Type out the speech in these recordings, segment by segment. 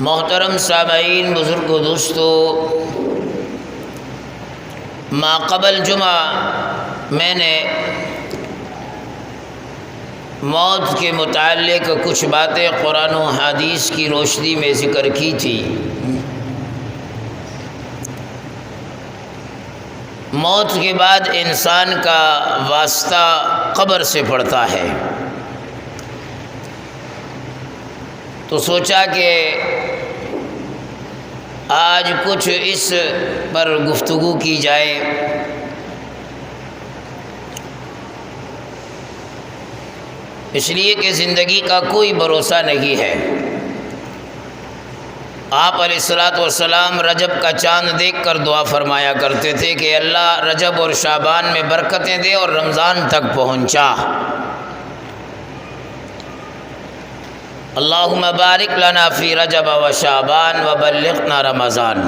محترم سامعین، بزرگ و دوستو، ماقبل جمعہ میں نے موت کے متعلق کچھ باتیں قرآن و حدیث کی روشنی میں ذکر کی تھی۔ موت کے بعد انسان کا واسطہ قبر سے پڑتا ہے، تو سوچا کہ آج کچھ اس پر گفتگو کی جائے۔ اس لیے کہ زندگی کا کوئی بھروسہ نہیں ہے۔ آپ علیہ الصلوۃ والسلام رجب کا چاند دیکھ کر دعا فرمایا کرتے تھے کہ اللہ رجب اور شعبان میں برکتیں دے اور رمضان تک پہنچا۔ اللہم بارک لنا فی رجب و شعبان وبلغنا رمضان۔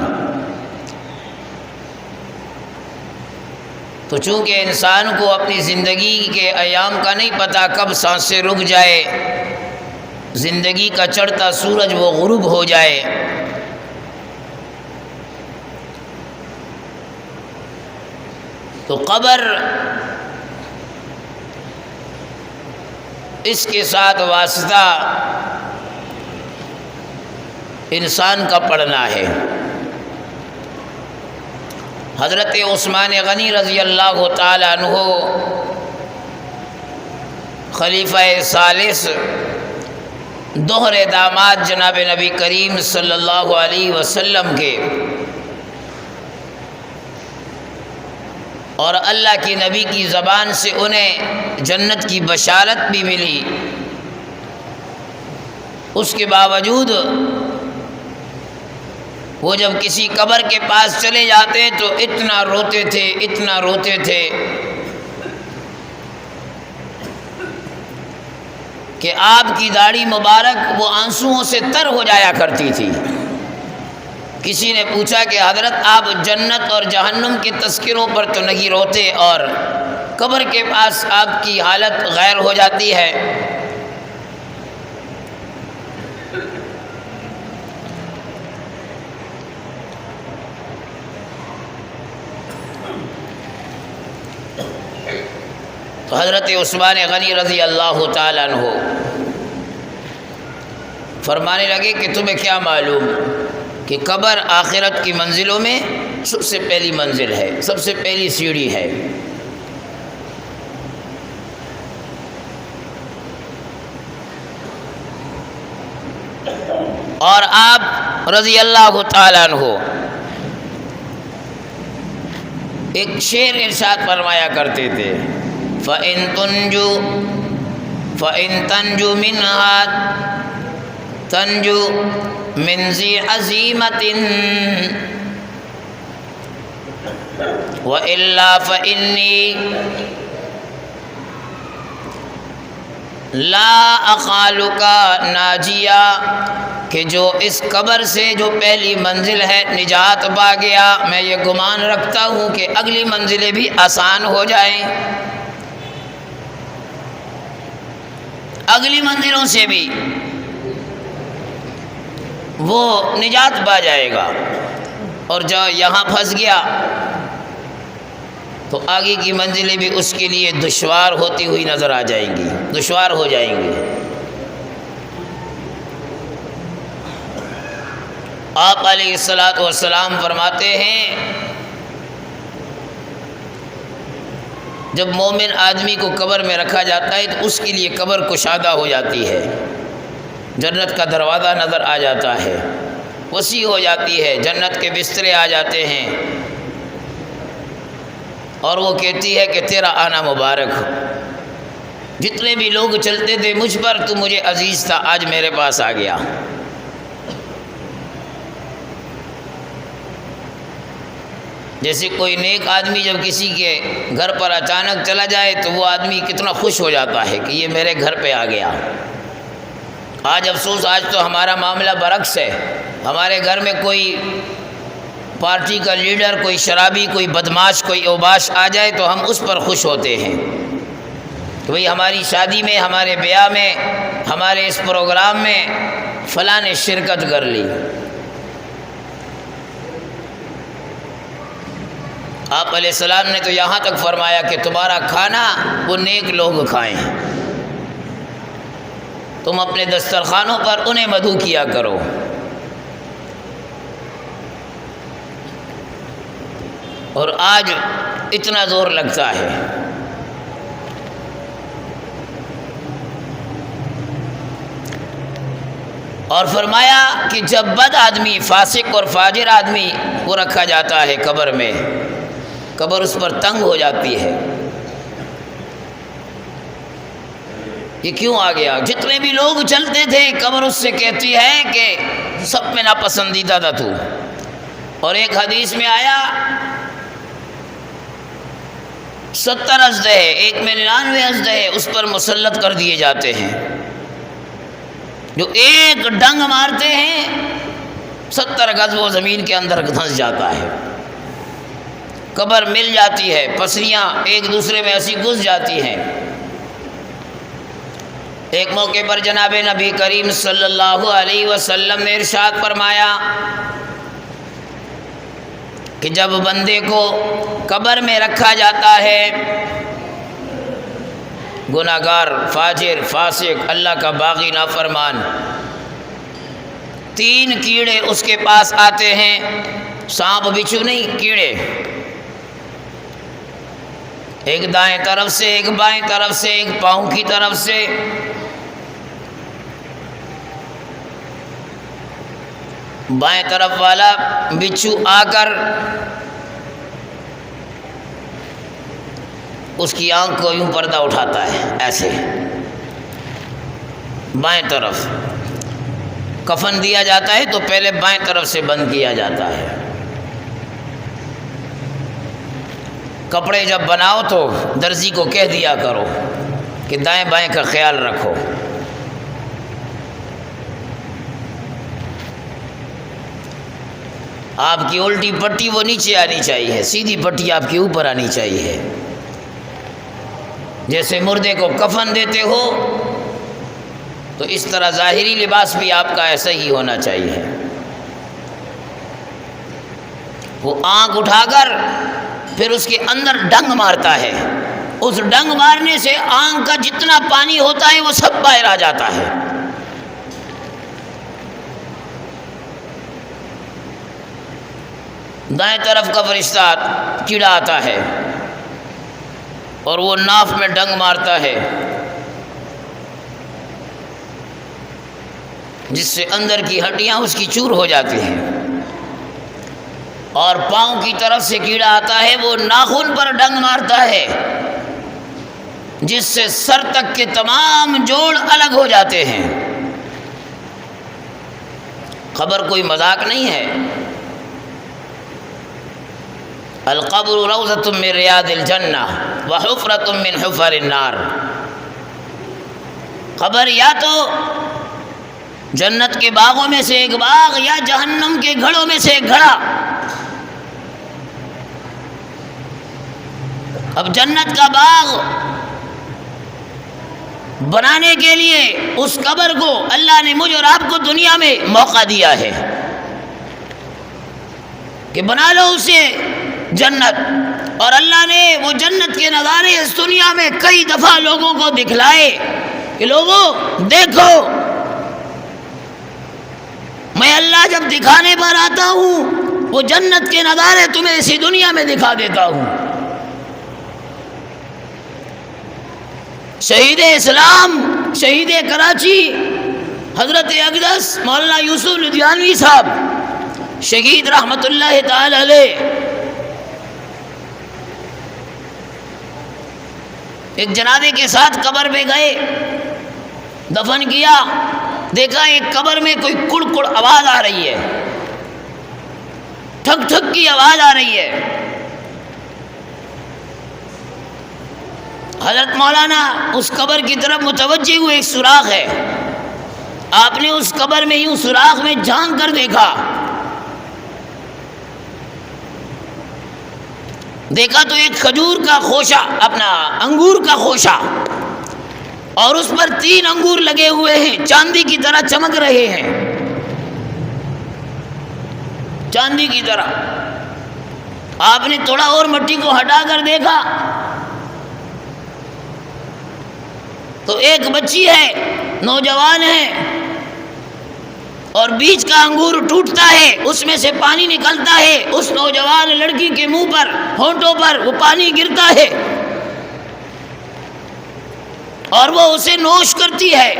تو چونکہ انسان کو اپنی زندگی کے ایام کا نہیں پتہ کب سانسیں رک جائے، زندگی کا چڑھتا سورج وہ غروب ہو جائے، تو قبر اس کے ساتھ واسطہ انسان کا پڑنا ہے۔ حضرت عثمان غنی رضی اللہ تعالی عنہ خلیفہ ثالث، دوہرے داماد جناب نبی کریم صلی اللہ علیہ وسلم کے، اور اللہ کی نبی کی زبان سے انہیں جنت کی بشارت بھی ملی، اس کے باوجود وہ جب کسی قبر کے پاس چلے جاتے تو اتنا روتے تھے کہ آپ کی داڑھی مبارک وہ آنسوؤں سے تر ہو جایا کرتی تھی۔ کسی نے پوچھا کہ حضرت آپ جنت اور جہنم کے تذکروں پر تو نہیں روتے اور قبر کے پاس آپ کی حالت غیر ہو جاتی ہے؟ تو حضرت عثمان غنی رضی اللہ تعالیٰ عنہ فرمانے لگے کہ تمہیں کیا معلوم کہ قبر آخرت کی منزلوں میں سب سے پہلی منزل ہے، سب سے پہلی سیڑھی ہے۔ اور آپ رضی اللہ تعالیٰ عنہ ایک شعر ارشاد فرمایا کرتے تھے، فَإِن تَنْجُو مِنْهَا تَنْجُو مِنْ ذِي عَزِيمَةٍ وَإِلَّا فَإِنِّي لَا أَخَالُكَ نَاجِيًا، کہ جو اس قبر سے جو پہلی منزل ہے نجات پا گیا، میں یہ گمان رکھتا ہوں کہ اگلی منزلیں بھی آسان ہو جائیں، اگلی منزلوں سے بھی وہ نجات پا جائے گا، اور جو یہاں پھنس گیا تو آگے کی منزلیں بھی اس کے لیے دشوار ہوتی ہوئی نظر آ جائیں گی، دشوار ہو جائیں گی۔ آپ علیہ الصلوۃ والسلام فرماتے ہیں جب مومن آدمی کو قبر میں رکھا جاتا ہے تو اس کے لیے قبر کشادہ ہو جاتی ہے، جنت کا دروازہ نظر آ جاتا ہے، وسیع ہو جاتی ہے، جنت کے بسترے آ جاتے ہیں، اور وہ کہتی ہے کہ تیرا آنا مبارک ہو، جتنے بھی لوگ چلتے تھے مجھ پر تو مجھے عزیز تھا، آج میرے پاس آ گیا۔ جیسے کوئی نیک آدمی جب کسی کے گھر پر اچانک چلا جائے تو وہ آدمی کتنا خوش ہو جاتا ہے کہ یہ میرے گھر پہ آ گیا۔ آج افسوس، آج تو ہمارا معاملہ برعکس ہے، ہمارے گھر میں کوئی پارٹی کا لیڈر، کوئی شرابی، کوئی بدماش، کوئی اوباش آ جائے تو ہم اس پر خوش ہوتے ہیں کہ بھئی ہماری شادی میں، ہمارے بیاہ میں ہمارے اس پروگرام میں فلاں نے شرکت کر لی، آپ علیہ السلام نے تو یہاں تک فرمایا کہ تمہارا کھانا وہ نیک لوگ کھائیں، تم اپنے دسترخوانوں پر انہیں مدعو کیا کرو۔ اور آج اتنا زور لگتا ہے۔ اور فرمایا کہ جب بد آدمی، فاسق اور فاجر آدمی کو رکھا جاتا ہے قبر میں، قبر اس پر تنگ ہو جاتی ہے۔ یہ کیوں آ گیا؟ جتنے بھی لوگ چلتے تھے قبر اس سے کہتی ہے کہ سب میں ناپسندیدہ تھا تو۔ اور ایک حدیث میں آیا 70 اژدہے، ایک میں 99 اژدہے اس پر مسلط کر دیے جاتے ہیں، جو ایک ڈنگ مارتے ہیں 70 گز وہ زمین کے اندر دھنس جاتا ہے، قبر مل جاتی ہے، پسلیاں ایک دوسرے میں ایسی گھس جاتی ہیں۔ ایک موقع پر جناب نبی کریم صلی اللہ علیہ وسلم نے ارشاد فرمایا کہ جب بندے کو قبر میں رکھا جاتا ہے، گناہگار، فاجر، فاسق، اللہ کا باغی نافرمان، 3 کیڑے اس کے پاس آتے ہیں، سانپ بچھو نہیں، کیڑے، ایک دائیں طرف سے، ایک بائیں طرف سے، ایک پاؤں کی طرف سے۔ بائیں طرف والا بچھو آ کر اس کی آنکھ کو یوں پردہ اٹھاتا ہے، ایسے بائیں طرف کفن دیا جاتا ہے تو پہلے بائیں طرف سے بند کیا جاتا ہے۔ کپڑے جب بناؤ تو درزی کو کہہ دیا کرو کہ دائیں بائیں کا خیال رکھو۔ آپ کی الٹی پٹی وہ نیچے آنی چاہیے، سیدھی پٹی آپ کے اوپر آنی چاہیے۔ جیسے مردے کو کفن دیتے ہو تو اس طرح ظاہری لباس بھی آپ کا ایسا ہی ہونا چاہیے۔ وہ آنکھ اٹھا کر پھر اس کے اندر ڈنگ مارتا ہے، اس ڈنگ مارنے سے آنکھ کا جتنا پانی ہوتا ہے وہ سب باہر آ جاتا ہے۔ دائیں طرف کا فرشتہ کیڑا آتا ہے اور وہ ناف میں ڈنگ مارتا ہے، جس سے اندر کی ہڈیاں اس کی چور ہو جاتی ہیں۔ اور پاؤں کی طرف سے کیڑا آتا ہے، وہ ناخن پر ڈنگ مارتا ہے، جس سے سر تک کے تمام جوڑ الگ ہو جاتے ہیں۔ قبر کوئی مذاق نہیں ہے۔ القبر روضۃ من ریاض الجنہ وحفرۃ من حفر النار۔ قبر یا تو جنت کے باغوں میں سے ایک باغ یا جہنم کے گھڑوں میں سے ایک گھڑا۔ اب جنت کا باغ بنانے کے لیے اس قبر کو اللہ نے مجھ اور آپ کو دنیا میں موقع دیا ہے کہ بنا لو اسے جنت، اور اللہ نے وہ جنت کے نظارے اس دنیا میں کئی دفعہ لوگوں کو دکھلائے کہ لوگوں دیکھو، میں اللہ جب دکھانے پر آتا ہوں وہ جنت کے نظارے تمہیں اسی دنیا میں دکھا دیتا ہوں۔ شہید اسلام، شہید کراچی حضرت اقدس مولانا یوسف لدھیانوی صاحب شہید رحمت اللہ تعالی علیہ، ایک جنازے کے ساتھ قبر پہ گئے، دفن کیا، دیکھا ایک قبر میں کوئی کڑ کڑ آواز آ رہی ہے، ٹھک ٹھک کی آواز آ رہی ہے۔ حضرت مولانا اس قبر کی طرف متوجہ ہوئے، ایک سوراخ ہے، آپ نے اس قبر میں یوں سوراخ میں جھانک کر دیکھا تو ایک کھجور کا خوشہ، اپنا انگور کا خوشہ اور اس پر 3 انگور لگے ہوئے ہیں، چاندی کی طرح چمک رہے ہیں، چاندی کی طرح۔ آپ نے تھوڑا اور مٹی کو ہٹا کر دیکھا تو ایک بچی ہے، نوجوان ہے، اور بیچ کا انگور ٹوٹتا ہے، اس میں سے پانی نکلتا ہے، اس نوجوان لڑکی کے منہ پر، ہونٹوں پر وہ پانی گرتا ہے اور وہ اسے نوش کرتی ہے۔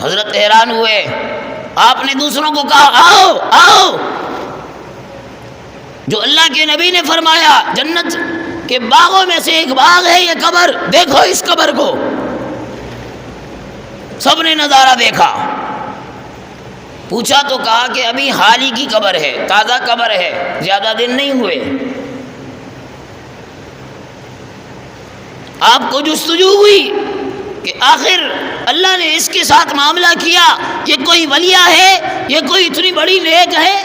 حضرت حیران ہوئے، آپ نے دوسروں کو کہا آؤ آؤ، جو اللہ کے نبی نے فرمایا جنت کے باغوں میں سے ایک باغ ہے یہ قبر، دیکھو اس قبر کو۔ سب نے نظارہ دیکھا، پوچھا تو کہا کہ ابھی حال ہی کی قبر ہے، تازہ قبر ہے، زیادہ دن نہیں ہوئے۔ آپ کو جستجو ہوئی کہ آخر اللہ نے اس کے ساتھ معاملہ کیا، یہ کوئی ولیہ ہے، یہ کوئی اتنی بڑی نیک ہے،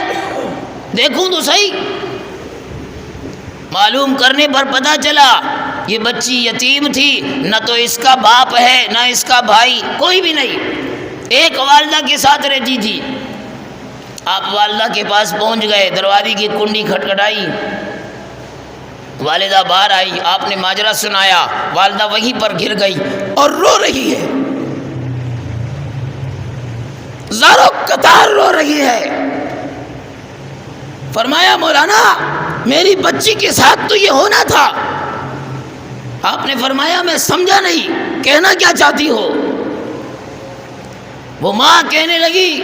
دیکھوں تو صحیح۔ معلوم کرنے پر پتہ چلا یہ بچی یتیم تھی، نہ تو اس کا باپ ہے نہ اس کا بھائی، کوئی بھی نہیں، ایک والدہ کے ساتھ رہتی تھی۔ آپ والدہ کے پاس پہنچ گئے، دروازے کی کنڈی کھٹکھٹائی، والدہ باہر آئی، آپ نے ماجرا سنایا، والدہ وہیں پر گر گئی اور رو رہی ہے، زاروں قطار رو رہی ہے۔ فرمایا مولانا میری بچی کے ساتھ تو یہ ہونا تھا۔ آپ نے فرمایا میں سمجھا نہیں، کہنا کیا چاہتی ہو؟ وہ ماں کہنے لگی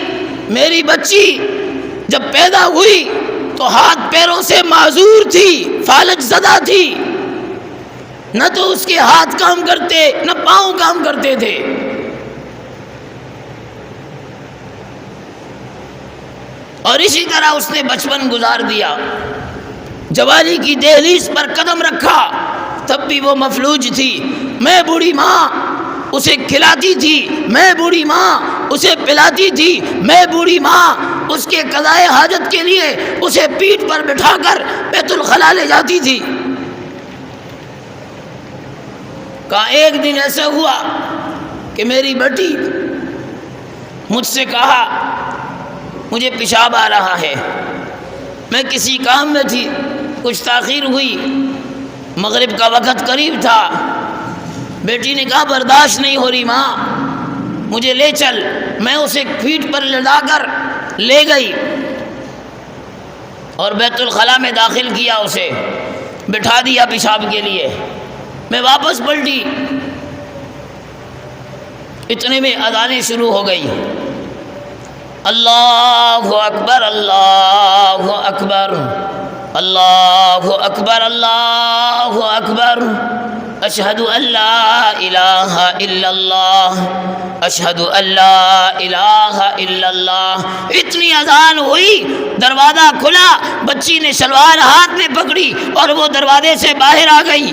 میری بچی جب پیدا ہوئی تو ہاتھ پیروں سے معذور تھی، فالج زدہ تھی، نہ تو اس کے ہاتھ کام کرتے نہ پاؤں کام کرتے تھے۔ اور اسی طرح اس نے بچپن گزار دیا، جوانی کی دہلیز پر قدم رکھا، تب بھی وہ مفلوج تھی۔ میں بوڑھی ماں اسے کھلاتی تھی، میں بوڑھی ماں اسے پلاتی تھی، میں بوڑھی ماں اس کے قضائے حاجت کے لیے اسے پیٹھ پر بٹھا کر بیت الخلا لے جاتی تھی۔ کہا ایک دن ایسا ہوا کہ میری بیٹی مجھ سے کہا مجھے پیشاب آ رہا ہے، میں کسی کام میں تھی، کچھ تاخیر ہوئی، مغرب کا وقت قریب تھا، بیٹی نے کہا برداشت نہیں ہو رہی ماں، مجھے لے چل۔ میں اسے پیٹھ پر لڑا کر لے گئی اور بیت الخلا میں داخل کیا، اسے بٹھا دیا پیشاب کے لیے۔ میں واپس پلٹی، اتنے میں اذانیں شروع ہو گئی، اللہ اکبر اللہ اکبر اللہ اکبر اللہ اکبر، اشہد ان لا الہ الا اللہ اشہد ان لا الہ الا اللہ۔ اتنی اذان ہوئی، دروازہ کھلا، بچی نے شلوار ہاتھ میں پکڑی اور وہ دروازے سے باہر آ گئی۔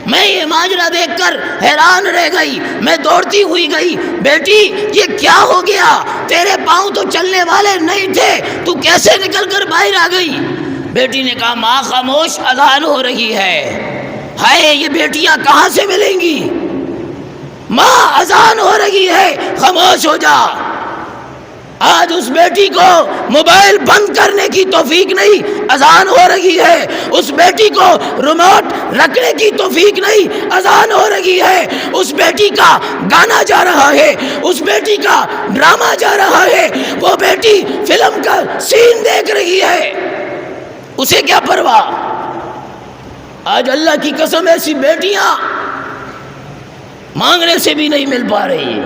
میں یہ ماجرا دیکھ کر حیران رہ گئی، میں دوڑتی ہوئی گئی، بیٹی یہ کیا ہو گیا؟ تیرے پاؤں تو چلنے والے نہیں تھے، تو کیسے نکل کر باہر آ گئی؟ بیٹی نے کہا ماں خاموش، اذان ہو رہی ہے۔ ہائے یہ بیٹیاں کہاں سے ملیں گی؟ ماں اذان ہو رہی ہے، خاموش ہو جا۔ آج اس بیٹی کو موبائل بند کرنے کی توفیق نہیں، اذان ہو رہی ہے۔ اس بیٹی کو ریموٹ رکھنے کی توفیق نہیں، اذان ہو رہی ہے۔ اس بیٹی کا گانا جا رہا ہے، اس بیٹی کا ڈرامہ جا رہا ہے، وہ بیٹی فلم کا سین دیکھ رہی ہے، اسے کیا پرواہ؟ آج اللہ کی قسم ایسی بیٹیاں مانگنے سے بھی نہیں مل پا رہی۔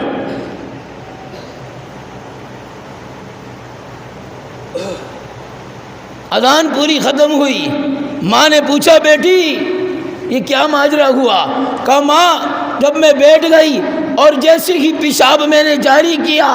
اذان پوری ختم ہوئی، ماں نے پوچھا بیٹی یہ کیا ماجرا ہوا؟ کہا ماں جب میں بیٹھ گئی اور جیسے ہی پیشاب میں نے جاری کیا،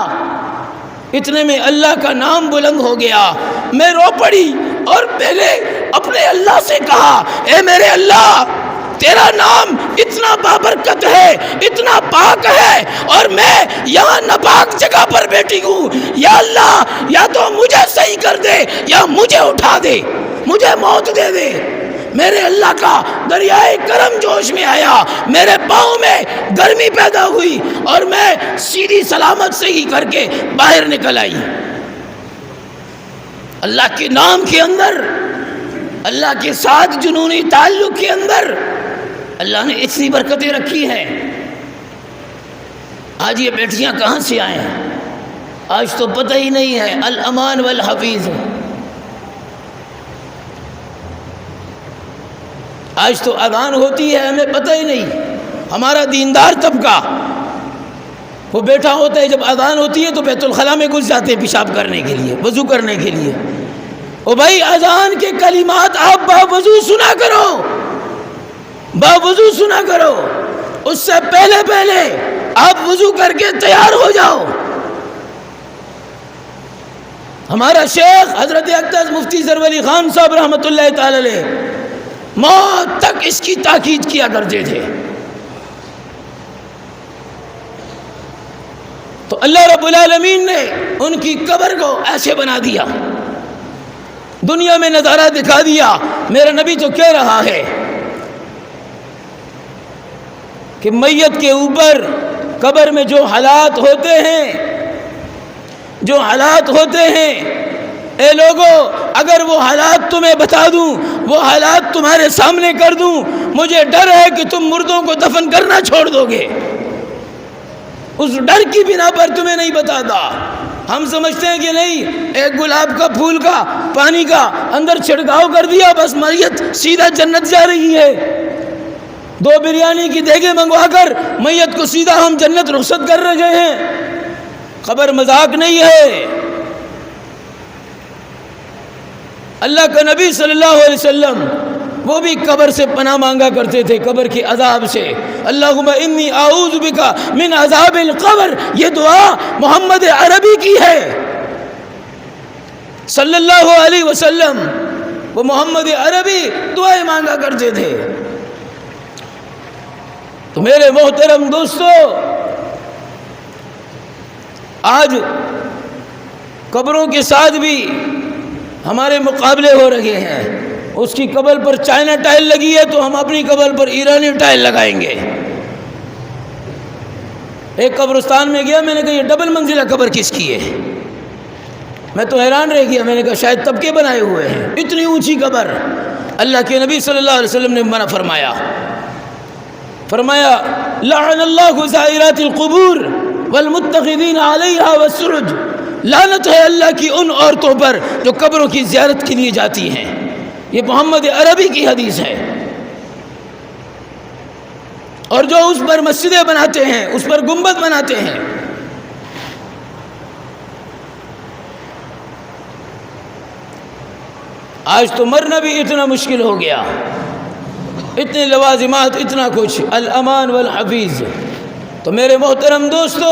اتنے میں اللہ کا نام بلند ہو گیا، میں رو پڑی اور میں نے اپنے اللہ سے کہا اے میرے اللہ تیرا نام اتنا بابرکت ہے، اتنا پاک ہے، اور میں یہاں ناپاک جگہ پر بیٹھی ہوں، یا اللہ یا تو مجھے صحیح کر دے یا مجھے اٹھا دے، مجھے موت دے دے۔ میرے اللہ کا دریائے کرم جوش میں آیا، میرے پاؤں میں گرمی پیدا ہوئی اور میں سیدھی سلامت سے ہی کر کے باہر نکل آئی۔ اللہ کے نام کے اندر، اللہ کے ساتھ جنونی تعلق کے اندر اللہ نے اتنی برکتیں رکھی ہیں۔ آج یہ بیٹیاں کہاں سے آئے ہیں؟ آج تو پتہ ہی نہیں ہے۔ الامان والحفیظ، آج تو اذان ہوتی ہے ہمیں پتہ ہی نہیں۔ ہمارا دیندار طبقہ وہ بیٹھا ہوتا ہے، جب اذان ہوتی ہے تو بیت الخلاء میں گھس جاتے ہیں پیشاب کرنے کے لیے، وضو کرنے کے لیے۔ او بھائی اذان کے کلمات آپ باوضو سنا کرو، باوضو سنا کرو، اس سے پہلے آپ وضو کر کے تیار ہو جاؤ۔ ہمارا شیخ حضرت اقدس مفتی ظفر علی خان صاحب رحمۃ اللہ تعالی علیہ موت تک اس کی تاکید کیا کرتے تھے۔ تو اللہ رب العالمین نے ان کی قبر کو ایسے بنا دیا، دنیا میں نظارہ دکھا دیا۔ میرا نبی تو کہہ رہا ہے کہ میت کے اوپر قبر میں جو حالات ہوتے ہیں، جو حالات ہوتے ہیں، اے لوگو اگر وہ حالات تمہیں بتا دوں، وہ حالات تمہارے سامنے کر دوں، مجھے ڈر ہے کہ تم مردوں کو دفن کرنا چھوڑ دو گے۔ اس ڈر کی بنا پر تمہیں نہیں بتاتا۔ ہم سمجھتے ہیں کہ نہیں، ایک گلاب کا پھول کا پانی کا اندر چھڑکاؤ کر دیا، بس میت سیدھا جنت جا رہی ہے۔ 2 بریانی کی دیگیں منگوا کر میت کو سیدھا ہم جنت رخصت کر رہے ہیں۔ خبر مذاق نہیں ہے۔ اللہ کا نبی صلی اللہ علیہ وسلم وہ بھی قبر سے پناہ مانگا کرتے تھے، قبر کے عذاب سے۔ اللہم انی اعوذ بک من عذاب القبر، یہ دعا محمد عربی کی ہے صلی اللہ علیہ وسلم۔ وہ محمد عربی دعائیں مانگا کرتے تھے۔ تو میرے محترم دوستو، آج قبروں کے ساتھ بھی ہمارے مقابلے ہو رہے ہیں۔ اس کی قبر پر چائنا ٹائل لگی ہے تو ہم اپنی قبر پر ایرانی ٹائل لگائیں گے۔ ایک قبرستان میں گیا، میں نے کہا یہ ڈبل منزلہ قبر کس کی ہے؟ میں تو حیران رہ گیا، میں نے کہا شاید طبقے بنائے ہوئے ہیں، اتنی اونچی قبر۔ اللہ کے نبی صلی اللہ علیہ وسلم نے منع فرمایا، فرمایا لعن اللہ زائرات القبور والمتخذین علیہا والسرج، لعنت ہے اللہ کی ان عورتوں پر جو قبروں کی زیارت کے لیے جاتی ہیں۔ یہ محمد عربی کی حدیث ہے۔ اور جو اس پر مسجدیں بناتے ہیں، اس پر گنبد بناتے ہیں۔ آج تو مرنا بھی اتنا مشکل ہو گیا، اتنے لوازمات، اتنا کچھ، الامان والحفیظ۔ تو میرے محترم دوستو،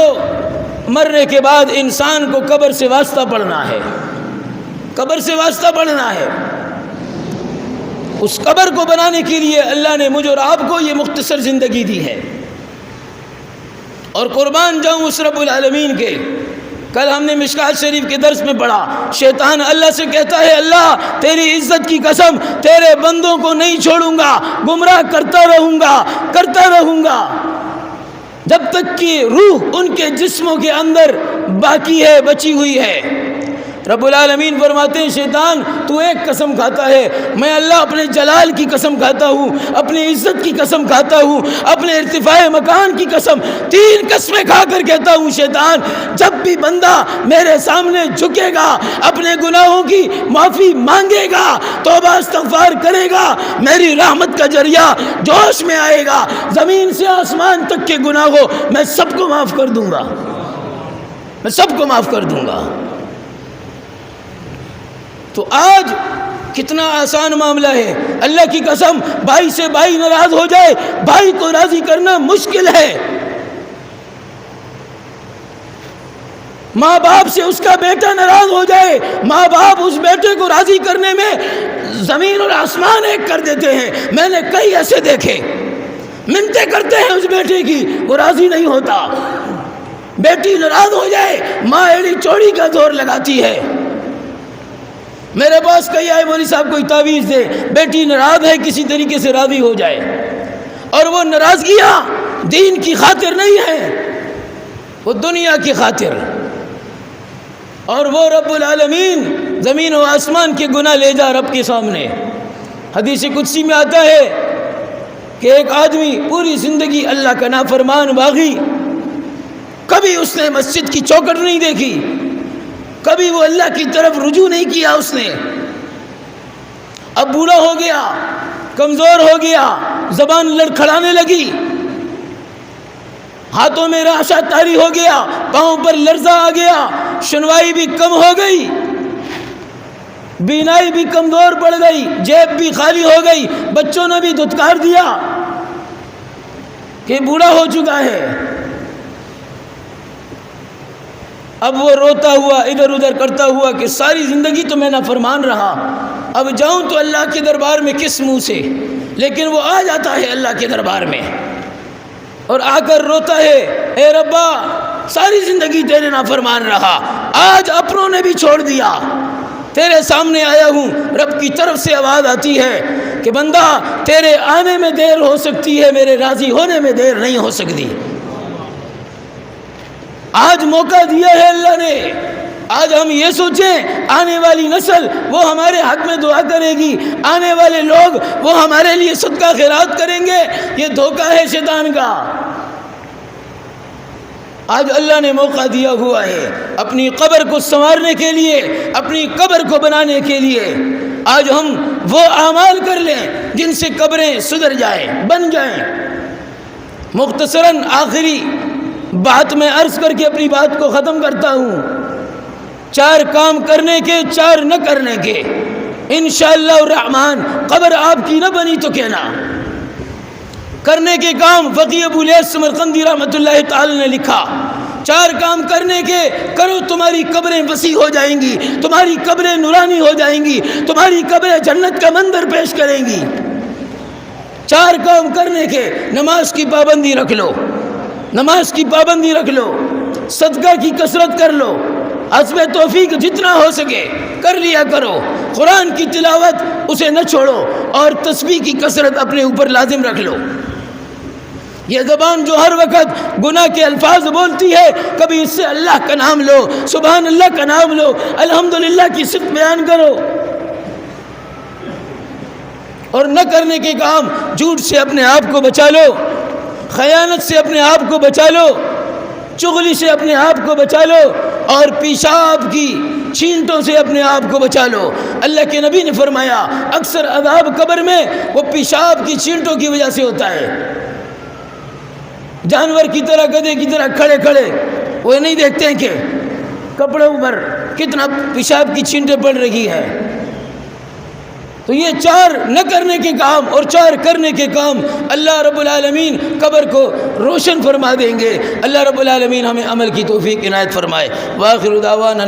مرنے کے بعد انسان کو قبر سے واسطہ پڑھنا ہے، قبر سے واسطہ پڑھنا ہے۔ اس قبر کو بنانے کے لیے اللہ نے مجھ اور آپ کو یہ مختصر زندگی دی ہے، اور قربان جاؤں اس رب العالمین کے۔ کل ہم نے مشکات شریف کے درس میں پڑھا، شیطان اللہ سے کہتا ہے اللہ تیری عزت کی قسم تیرے بندوں کو نہیں چھوڑوں گا، گمراہ کرتا رہوں گا جب تک کہ روح ان کے جسموں کے اندر باقی ہے، بچی ہوئی ہے۔ رب العالمین فرماتے ہیں شیطان تو ایک قسم کھاتا ہے، میں اللہ اپنے جلال کی قسم کھاتا ہوں، اپنی عزت کی قسم کھاتا ہوں، اپنے ارتفاع مکان کی قسم، 3 قسمیں کھا کر کہتا ہوں شیطان جب بھی بندہ میرے سامنے جھکے گا، اپنے گناہوں کی معافی مانگے گا، توبہ استغفار کرے گا، میری رحمت کا ذریعہ جوش میں آئے گا، زمین سے آسمان تک کے گناہوں میں سب کو معاف کر دوں گا، میں سب کو معاف کر دوں گا۔ تو آج کتنا آسان معاملہ ہے، اللہ کی قسم بھائی سے بھائی ناراض ہو جائے، بھائی کو راضی کرنا مشکل ہے، ماں باپ سے اس کا بیٹا ناراض ہو جائے، ماں باپ اس بیٹے کو راضی کرنے میں زمین اور آسمان ایک کر دیتے ہیں۔ میں نے کئی ایسے دیکھے، منتیں کرتے ہیں اس بیٹے کی، وہ راضی نہیں ہوتا، بیٹی ناراض ہو جائے، ماں ایڑی چوڑی کا زور لگاتی ہے۔ میرے پاس کئی آئے مولوی صاحب کوئی تعویذ دے، بیٹی ناراض ہے کسی طریقے سے راضی ہو جائے، اور وہ ناراضگیاں دین کی خاطر نہیں ہے، وہ دنیا کی خاطر، اور وہ رب العالمین زمین و آسمان کے گناہ لے جا رب کے سامنے۔ حدیث قدسی میں آتا ہے کہ ایک آدمی پوری زندگی اللہ کا نافرمان باغی، کبھی اس نے مسجد کی چوکھٹ نہیں دیکھی، کبھی وہ اللہ کی طرف رجوع نہیں کیا اس نے، اب بوڑھا ہو گیا، کمزور ہو گیا، زبان لڑکھڑانے لگی، ہاتھوں میں رعشہ طاری ہو گیا، پاؤں پر لرزہ آ گیا، سنوائی بھی کم ہو گئی، بینائی بھی کمزور پڑ گئی، جیب بھی خالی ہو گئی، بچوں نے بھی دھتکار دیا کہ بوڑھا ہو چکا ہے۔ اب وہ روتا ہوا ادھر ادھر کرتا ہوا کہ ساری زندگی تو میں نافرمان رہا، اب جاؤں تو اللہ کے دربار میں کس منہ سے؟ لیکن وہ آ جاتا ہے اللہ کے دربار میں اور آ کر روتا ہے، اے ربا ساری زندگی تیرے نافرمان رہا، آج اپنوں نے بھی چھوڑ دیا، تیرے سامنے آیا ہوں۔ رب کی طرف سے آواز آتی ہے کہ بندہ تیرے آنے میں دیر ہو سکتی ہے، میرے راضی ہونے میں دیر نہیں ہو سکتی۔ آج موقع دیا ہے اللہ نے، آج ہم یہ سوچیں آنے والی نسل وہ ہمارے حق میں دعا کرے گی، آنے والے لوگ وہ ہمارے لیے صدقہ خیرات کریں گے، یہ دھوکہ ہے شیطان کا۔ آج اللہ نے موقع دیا ہوا ہے اپنی قبر کو سنوارنے کے لیے، اپنی قبر کو بنانے کے لیے۔ آج ہم وہ اعمال کر لیں جن سے قبریں سدھر جائیں، بن جائیں۔ مختصراً آخری بات میں عرض کر کے اپنی بات کو ختم کرتا ہوں، 4 کام کرنے کے، 4 نہ کرنے کے۔ انشاءاللہ الرحمن قبر آپ کی نہ بنی تو کہنا۔ کرنے کے کام فقیہ ابو الیاس سمرقندی رحمۃ اللہ تعالی نے لکھا، 4 کام کرنے کے کرو، تمہاری قبریں وسیع ہو جائیں گی، تمہاری قبریں نورانی ہو جائیں گی، تمہاری قبریں جنت کا منظر پیش کریں گی۔ 4 کام کرنے کے، نماز کی پابندی رکھ لو، نماز کی پابندی رکھ لو، صدقہ کی کثرت کر لو، حسب توفیق جتنا ہو سکے کر لیا کرو، قرآن کی تلاوت اسے نہ چھوڑو، اور تسبیح کی کثرت اپنے اوپر لازم رکھ لو۔ یہ زبان جو ہر وقت گناہ کے الفاظ بولتی ہے، کبھی اس سے اللہ کا نام لو، سبحان اللہ کا نام لو، الحمدللہ کی صفت بیان کرو۔ اور نہ کرنے کے کام، جھوٹ سے اپنے آپ کو بچا لو، خیانت سے اپنے آپ کو بچا لو، چغلی سے اپنے آپ کو بچا لو، اور پیشاب کی چھینٹوں سے اپنے آپ کو بچا لو۔ اللہ کے نبی نے فرمایا اکثر عذاب قبر میں وہ پیشاب کی چھینٹوں کی وجہ سے ہوتا ہے۔ جانور کی طرح، گدھے کی طرح کھڑے کھڑے وہ نہیں دیکھتے ہیں کہ کپڑوں پر کتنا پیشاب کی چھینٹیں پڑ رہی ہے۔ تو یہ 4 نہ کرنے کے کام اور 4 کرنے کے کام، اللہ رب العالمین قبر کو روشن فرما دیں گے۔ اللہ رب العالمین ہمیں عمل کی توفیق عنایت فرمائے۔ وآخر دعوانا